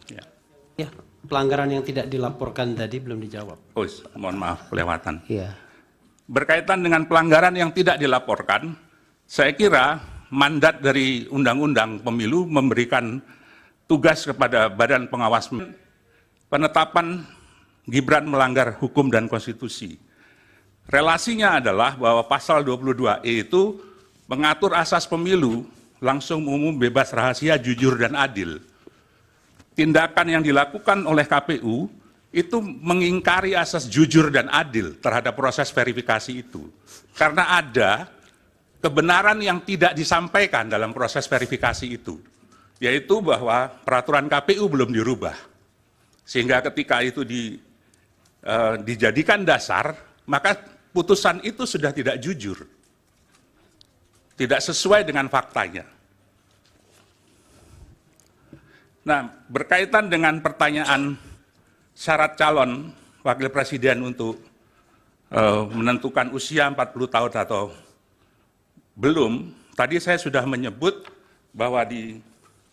Ya. Ya, pelanggaran yang tidak dilaporkan tadi belum dijawab. Oh, mohon maaf, kelewatan. Iya. Berkaitan dengan pelanggaran yang tidak dilaporkan, saya kira mandat dari Undang-Undang Pemilu memberikan tugas kepada Badan Pengawas penetapan Gibran melanggar hukum dan konstitusi. Relasinya adalah bahwa pasal 22E itu mengatur asas pemilu langsung, umum, bebas, rahasia, jujur, dan adil. Tindakan yang dilakukan oleh KPU itu mengingkari asas jujur dan adil terhadap proses verifikasi itu. Karena ada kebenaran yang tidak disampaikan dalam proses verifikasi itu, yaitu bahwa peraturan KPU belum dirubah. Sehingga ketika itu dijadikan dasar, maka putusan itu sudah tidak jujur. Tidak sesuai dengan faktanya. Nah, berkaitan dengan pertanyaan syarat calon wakil presiden untuk menentukan usia 40 tahun atau belum, tadi saya sudah menyebut bahwa di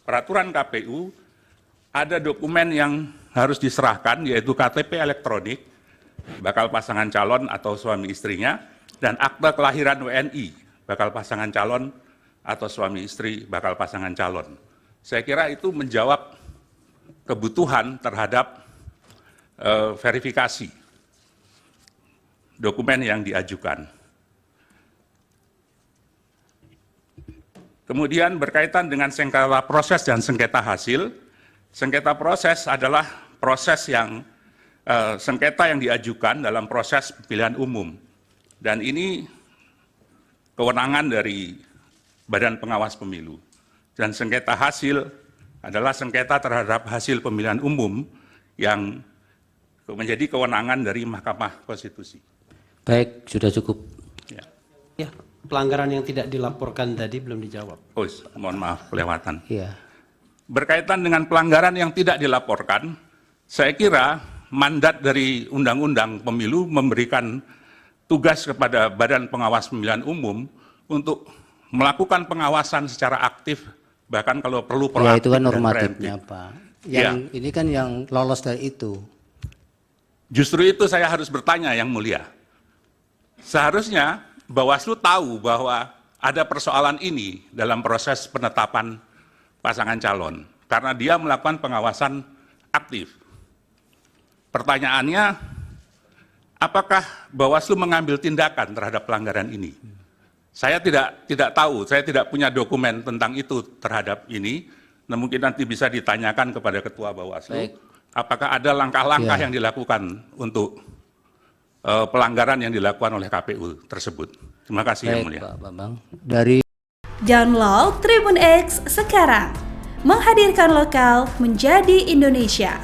peraturan KPU ada dokumen yang harus diserahkan, yaitu KTP elektronik, bakal pasangan calon atau suami istrinya, dan akta kelahiran WNI, bakal pasangan calon atau suami istri bakal pasangan calon. Saya kira itu menjawab kebutuhan terhadap verifikasi dokumen yang diajukan. Kemudian berkaitan dengan sengketa proses dan sengketa hasil, sengketa proses adalah proses yang sengketa yang diajukan dalam proses pemilihan umum. Dan ini kewenangan dari Badan Pengawas Pemilu. Dan sengketa hasil adalah sengketa terhadap hasil pemilihan umum yang menjadi kewenangan dari Mahkamah Konstitusi. Baik, sudah cukup. Ya. Ya, pelanggaran yang tidak dilaporkan tadi belum dijawab. Oh, mohon maaf, kelewatan. Iya. Berkaitan dengan pelanggaran yang tidak dilaporkan, saya kira mandat dari Undang-Undang Pemilu memberikan tugas kepada Badan Pengawas Pemilihan Umum untuk melakukan pengawasan secara aktif, bahkan kalau perlu proaktif. Ya, itu kan dan normatifnya, preemptif. Pak. Yang ini kan yang lolos dari itu. Justru itu saya harus bertanya, Yang Mulia. Seharusnya Bawaslu tahu bahwa ada persoalan ini dalam proses penetapan pasangan calon, karena dia melakukan pengawasan aktif. Pertanyaannya, apakah Bawaslu mengambil tindakan terhadap pelanggaran ini? Saya tidak tahu, saya tidak punya dokumen tentang itu terhadap ini. Nah, mungkin nanti bisa ditanyakan kepada Ketua Bawaslu. Baik. Apakah ada langkah-langkah yang dilakukan untuk pelanggaran yang dilakukan oleh KPU tersebut. Terima kasih, Yang Mulia. Pak Bambang. Dari Download Tribun X sekarang, menghadirkan lokal menjadi Indonesia.